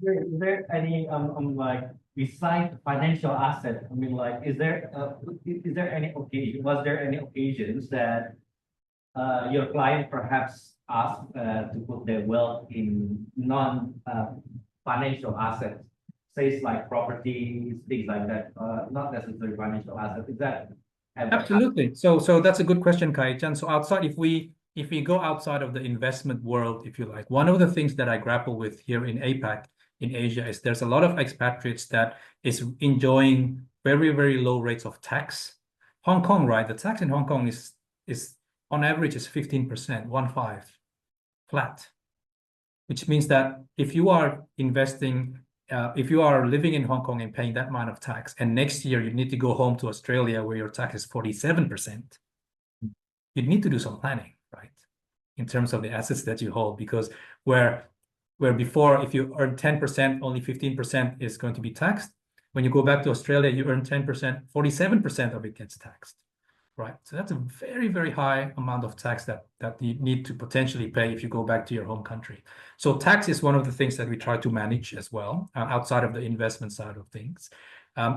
Is there any like besides financial asset? I mean, like, is there any occasion? Was there any occasions that your client perhaps asked to put their wealth in non financial assets, says like properties, things like that, not necessarily financial assets. Is that ever happened? Absolutely. So that's a good question, Kai-chan. So outside, if we go outside of the investment world, if you like, one of the things that I grapple with here in APAC, in Asia, is there's a lot of expatriates that is enjoying very, very low rates of tax. Hong Kong, right? The tax in Hong Kong is on average is 15%, 1.5 flat, which means that if you are investing, if you are living in Hong Kong and paying that amount of tax, and next year you need to go home to Australia where your tax is 47%, you need to do some planning, right? In terms of the assets that you hold, because where before, if you earn 10%, only 15% is going to be taxed. When you go back to Australia, you earn 10%, 47% of it gets taxed, right? So that's a very, very high amount of tax that you need to potentially pay if you go back to your home country. So tax is one of the things that we try to manage as well, outside of the investment side of things.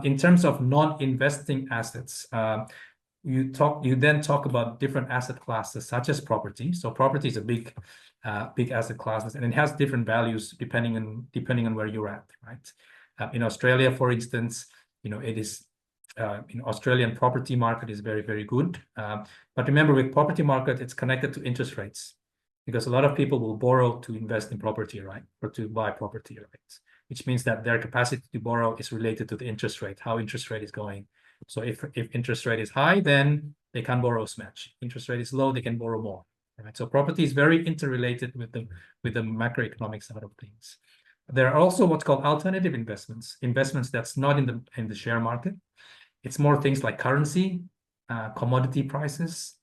In terms of non-investing assets, you then talk about different asset classes such as property. So property is a big asset classes, and it has different values depending on where you're at, right? In Australia, for instance, it is Australian property market is very, very good. But remember, with property market, it's connected to interest rates, because a lot of people will borrow to invest in property, right? Or to buy property, right? Which means that their capacity to borrow is related to the interest rate, how interest rate is going. So if interest rate is high, then they can borrow as much. Interest rate is low, they can borrow more. Right? So property is very interrelated with the macroeconomic side of things. There are also what's called alternative investments that's not in the share market. It's more things like currency, commodity prices,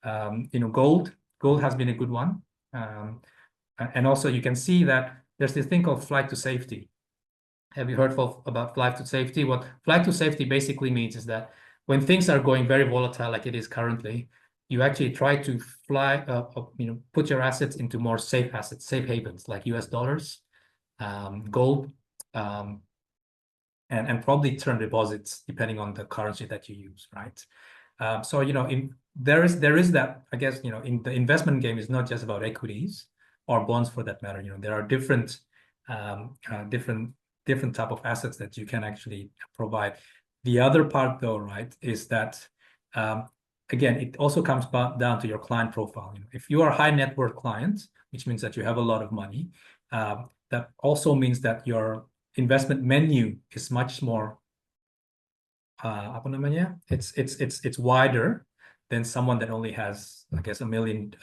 gold. Gold has been a good one. And also you can see that there's this thing called flight to safety. Have you heard about flight to safety? What flight to safety basically means is that when things are going very volatile like it is currently, you actually try to put your assets into more safe assets, safe havens like US dollars, gold, and probably term deposits depending on the currency that you use, right? So there is that, I guess, in the investment game is not just about equities or bonds for that matter. There are different type of assets that you can actually provide. The other part, though, right, is that again, it also comes down to your client profile. If you are a high net worth client, which means that you have a lot of money, that also means that your investment menu is much more it's wider than someone that only has, I guess, $1 million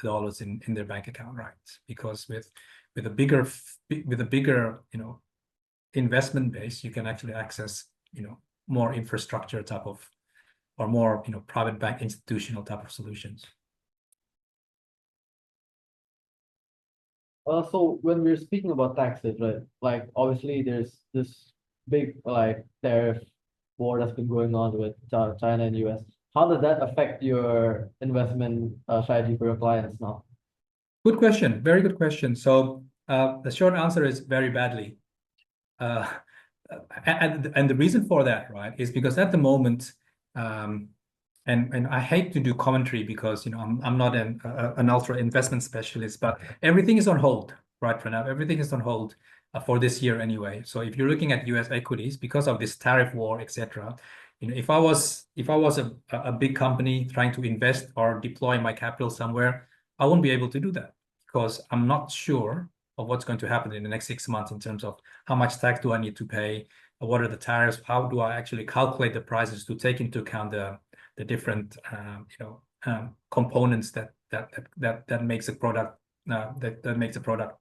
in their bank account, right? Because with a bigger investment base, you can actually access more infrastructure type of, or more private bank institutional type of solutions. So when we're speaking about taxes, right? Like obviously there's this big like tariff war that's been going on with China and US. How does that affect your investment strategy for your clients now? Good question. Very good question. So the short answer is very badly. And the reason for that, right, is because at the moment, and I hate to do commentary because I'm not an ultra investment specialist, but everything is on hold, right, Pranav? Everything is on hold for this year anyway. So if you're looking at US equities because of this tariff war, etc., if I was a big company trying to invest or deploy my capital somewhere, I won't be able to do that because I'm not sure of what's going to happen in the next 6 months in terms of how much tax do I need to pay, what are the tariffs, how do I actually calculate the prices to take into account the different components that makes a product that makes a product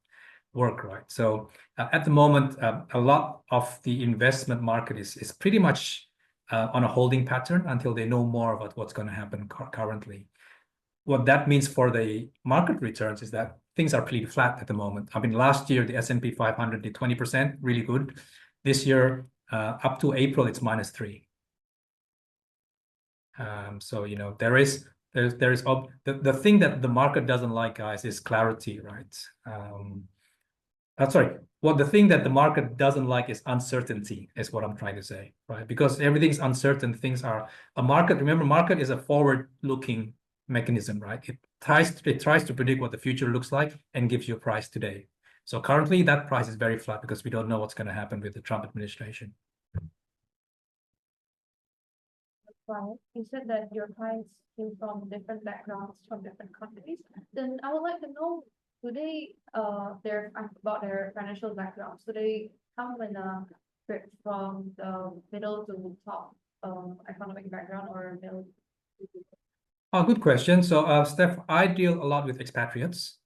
work, right? So at the moment, a lot of the investment market is pretty much on a holding pattern until they know more about what's going to happen currently. What that means for the market returns is that things are pretty flat at the moment. I mean, last year the S&P 500 did 20%, really good. This year, up to April, it's -3. So there is the thing that the market doesn't like, guys, is clarity, right? Sorry. What the thing that the market doesn't like is uncertainty, is what I'm trying to say, right? Because everything's uncertain. Things are a market. Remember, market is a forward-looking mechanism, right? It tries to predict what the future looks like and gives you a price today. So currently, that price is very flat because we don't know what's going to happen with the Trump administration. Right. You said that your clients came from different backgrounds, from different countries. Then I would like to know, do they about their financial backgrounds? Do they come in a from the middle to top economic background or middle? Oh, good question. So, Steph, I deal a lot with expatriates,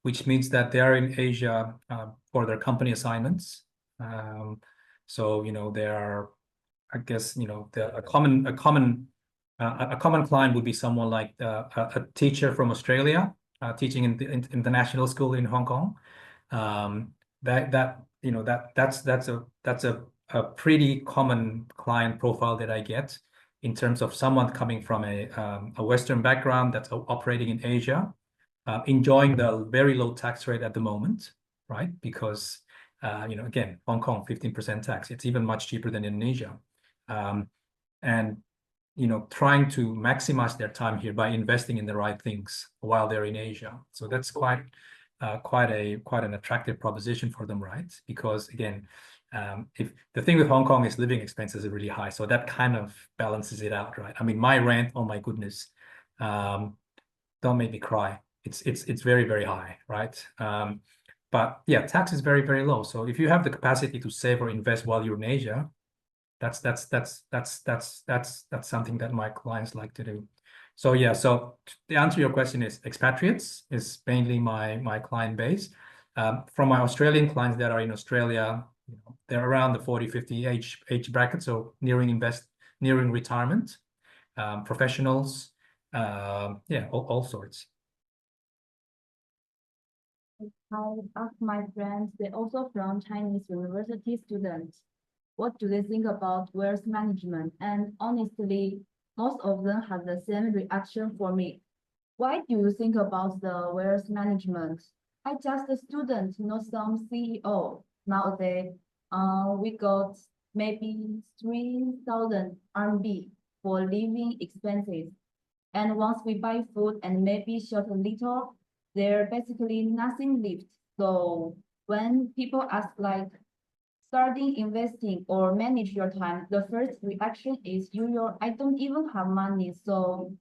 which means that they are in Asia for their company assignments. So, there are, I guess, a common client would be someone like a teacher from Australia teaching in the international school in Hong Kong. That's a pretty common client profile that I get in terms of someone coming from a Western background that's operating in Asia, enjoying the very low tax rate at the moment, right? Because again, Hong Kong 15% tax. It's even much cheaper than Indonesia, and trying to maximize their time here by investing in the right things while they're in Asia. So that's quite an attractive proposition for them, right? Because again, if the thing with Hong Kong is living expenses are really high, so that kind of balances it out, right? I mean, my rent, oh my goodness, don't make me cry. It's very, very high, right? But yeah, tax is very, very low. So if you have the capacity to save or invest while you're in Asia, that's something that my clients like to do. So yeah, so the answer to your question is expatriates is mainly my client base. From my Australian clients that are in Australia, they're around the 40, 50 age bracket, so nearing retirement, professionals, yeah, all sorts. I asked my friends, they also from Chinese university students, what do they think about wealth management? And honestly, most of them have the same reaction for me. Why do you think about the wealth management? I just a student, not some CEO. Nowadays, we got maybe 3,000 RMB for living expenses. And once we buy food and maybe shop a little, there basically nothing left. So when people ask like starting investing or manage your time, the first reaction is usual, I don't even have money, so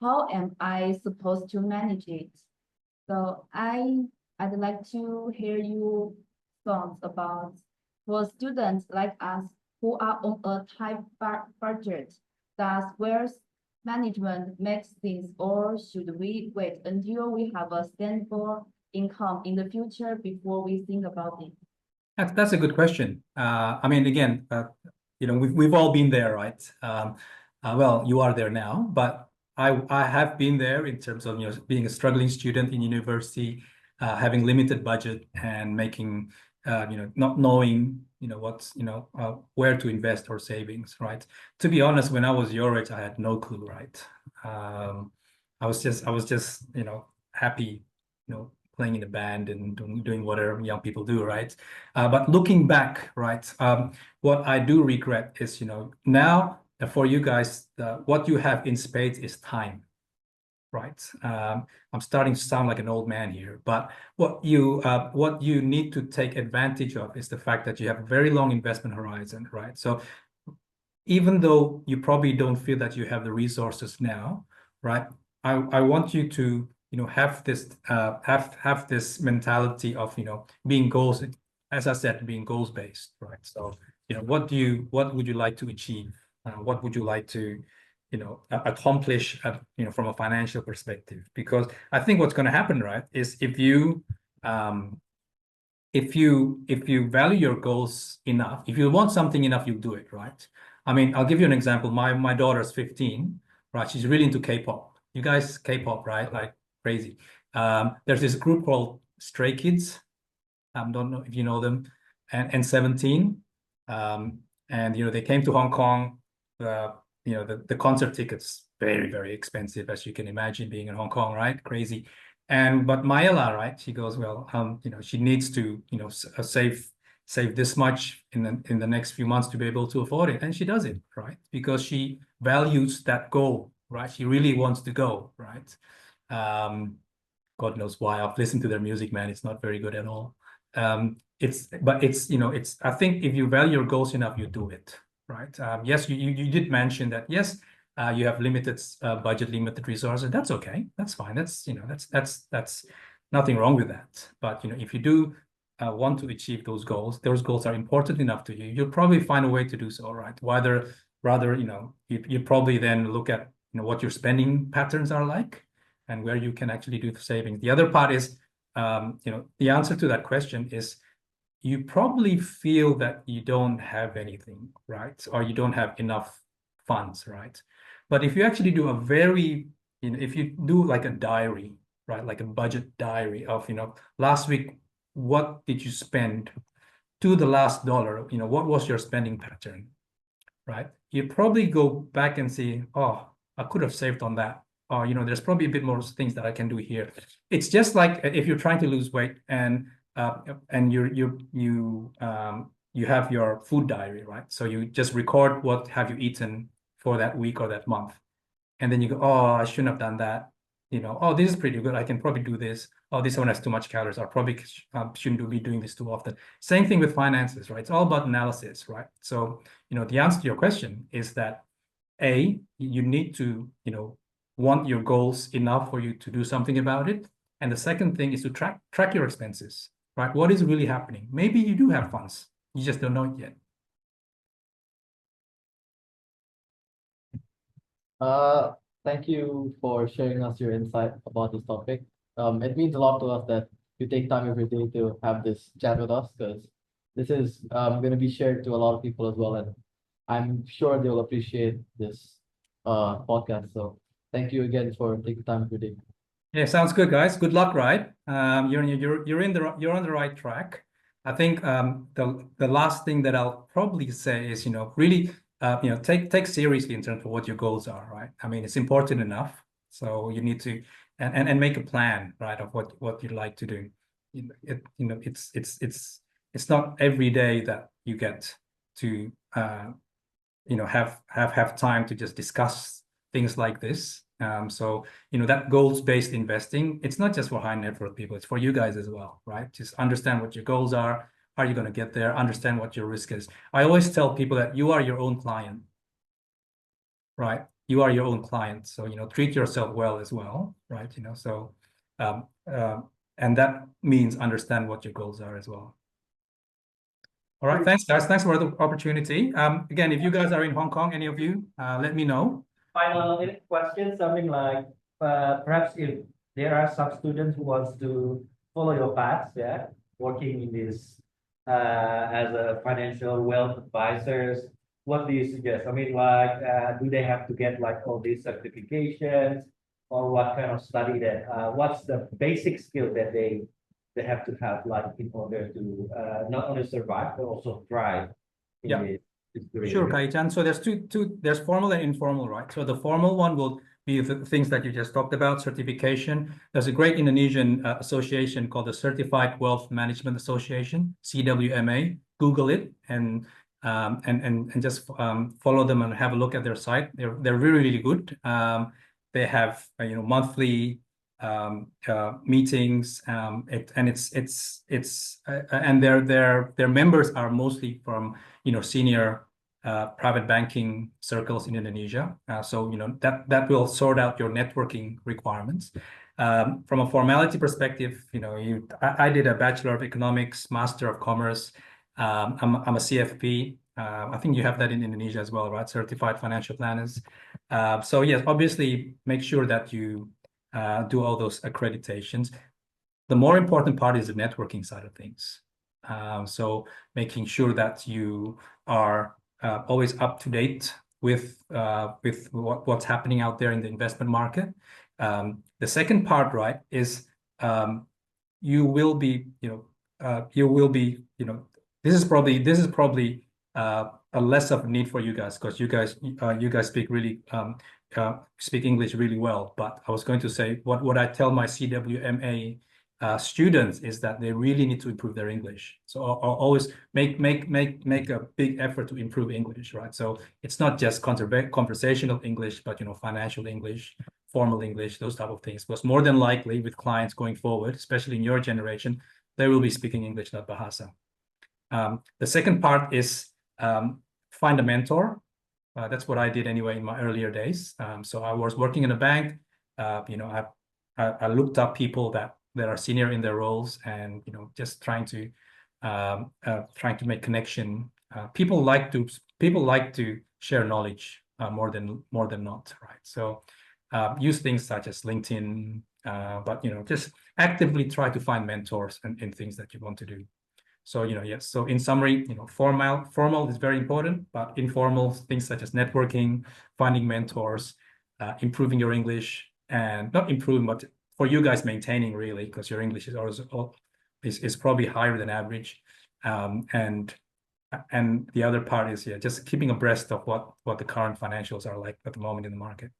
how am I supposed to manage it? So I'd like to hear you thoughts about for students like us who are on a tight budget, does wealth management make sense or should we wait until we have a stable income in the future before we think about it? That's a good question. I mean, again, we've all been there, right? Well, you are there now, but I have been there in terms of being a struggling student in university, having limited budget and making not knowing where to invest or savings, right? To be honest, when I was your age, I had no clue, right? I was just happy, playing in a band and doing whatever young people do, right? But looking back, right, what I do regret is, now for you guys, what you have in spades is time, right? I'm starting to sound like an old man here, but what you need to take advantage of is the fact that you have a very long investment horizon, right? So even though you probably don't feel that you have the resources now, right? I want you to have this mentality of being goals, as I said, being goals based, right? So what would you like to achieve? What would you like to accomplish from a financial perspective? Because I think what's going to happen, right, is if you value your goals enough, if you want something enough, you'll do it, right? I mean, I'll give you an example. My daughter's 15, right? She's really into K-pop. You guys, K-pop, right? Like crazy. There's this group called Stray Kids. Don't know if you know them, and 17. And they came to Hong Kong. The concert tickets very, very expensive, as you can imagine, being in Hong Kong, right? Crazy. But Mayela, right? She goes, well, she needs to, save this much in the next few months to be able to afford it, and she does it, right? Because she values that goal, right? She really wants to go, right? God knows why. I've listened to their music, man. It's not very good at all. I think if you value your goals enough, you do it, right? Yes, you did mention that, yes, you have limited budget, limited resources. That's okay. That's fine. That's nothing wrong with that. But if you do want to achieve those goals are important enough to you, you'll probably find a way to do so, right? Rather, you probably then look at what your spending patterns are like and where you can actually do the savings. The other part is, the answer to that question is you probably feel that you don't have anything, right? Or you don't have enough funds, right? But if you actually do if you do like a diary, right? Like a budget diary of, last week, what did you spend to the last dollar? What was your spending pattern, right? You probably go back and see, oh, I could have saved on that. Or, there's probably a bit more things that I can do here. It's just like if you're trying to lose weight and you have your food diary, right? So you just record what have you eaten for that week or that month. And then you go, oh, I shouldn't have done that. Oh, this is pretty good. I can probably do this. Oh, this one has too much calories. I probably shouldn't be doing this too often. Same thing with finances, right? It's all about analysis, right? So, the answer to your question is that A, you need to, want your goals enough for you to do something about it. And the second thing is to track your expenses, right? What is really happening? Maybe you do have funds. You just don't know it yet. Thank you for sharing us your insight about this topic. It means a lot to us that you take time every day to have this chat with us, because this is going to be shared to a lot of people as well, and I'm sure they'll appreciate this podcast. So thank you again for taking time every day. Yeah, sounds good, guys. Good luck, right? You're on the right track. I think the last thing that I'll probably say is, really take seriously in terms of what your goals are, right? I mean, it's important enough. So you need to and make a plan, right, of what you'd like to do. It's not every day that you get to have time to just discuss things like this. So that goals-based investing, it's not just for high net worth people, it's for you guys as well, right? Just understand what your goals are. How are you going to get there? Understand what your risk is. I always tell people that you are your own client, right? You are your own client. So, treat yourself well as well, right? And that means understand what your goals are as well. All right, thanks, guys. Thanks for the opportunity. Again, if you guys are in Hong Kong, any of you, let me know. Final question, something like perhaps if there are some students who wants to follow your path, yeah, working in this as a financial wealth advisors, what do you suggest? I mean, like, do they have to get like all these certifications, or what kind of study that? What's the basic skill that they have to have, like, in order to not only survive but also thrive in Yeah. this career? Sure, Kai-chan. So there's there's formal and informal, right? So the formal one will be the things that you just talked about, certification. There's a great Indonesian association called the Certified Wealth Management Association, CWMA. Google it and just follow them and have a look at their site. They're really, really good. They have monthly meetings, and their members are mostly from senior private banking circles in Indonesia. So that will sort out your networking requirements. From a formality perspective, I did a Bachelor of Economics, Master of Commerce. I'm a CFP. I think you have that in Indonesia as well, right? Certified Financial Planners. So yes, obviously make sure that you do all those accreditations. The more important part is the networking side of things. So making sure that you are always up to date with what's happening out there in the investment market. The second part, right, is you will be this is probably a less of a need for you guys, because you guys speak really speak English really well. But I was going to say what I tell my CWMA students is that they really need to improve their English. So I'll always make a big effort to improve English, right? So it's not just conversational English, but financial English, formal English, those type of things. Because more than likely with clients going forward, especially in your generation, they will be speaking English, not Bahasa. The second part is find a mentor. That's what I did anyway in my earlier days. So I was working in a bank. I looked up people that are senior in their roles, and just trying to make connection. People like to share knowledge more than not, right? So use things such as LinkedIn, but just actively try to find mentors in things that you want to do. So yes. So in summary, formal is very important, but informal things such as networking, finding mentors, improving your English, and not improving, but for you guys maintaining, really, because your English is also is probably higher than average, and the other part is just keeping abreast of what the current financials are like at the moment in the market.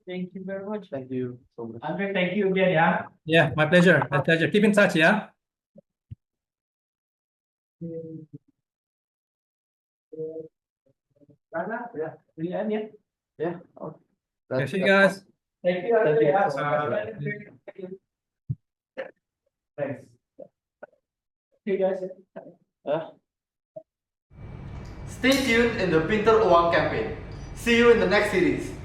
Thank you very much. Thank you so much. Andre, thank you again, yeah. Yeah, my pleasure. My pleasure. Keep in touch, yeah. Rana, yeah. Will you end yet? Yeah. Okay. Okay, see you guys. Thank you. Thank you Yeah, so much. thank you. Thanks. See you guys. Stay tuned in the Pinter Uang campaign. See you in the next series.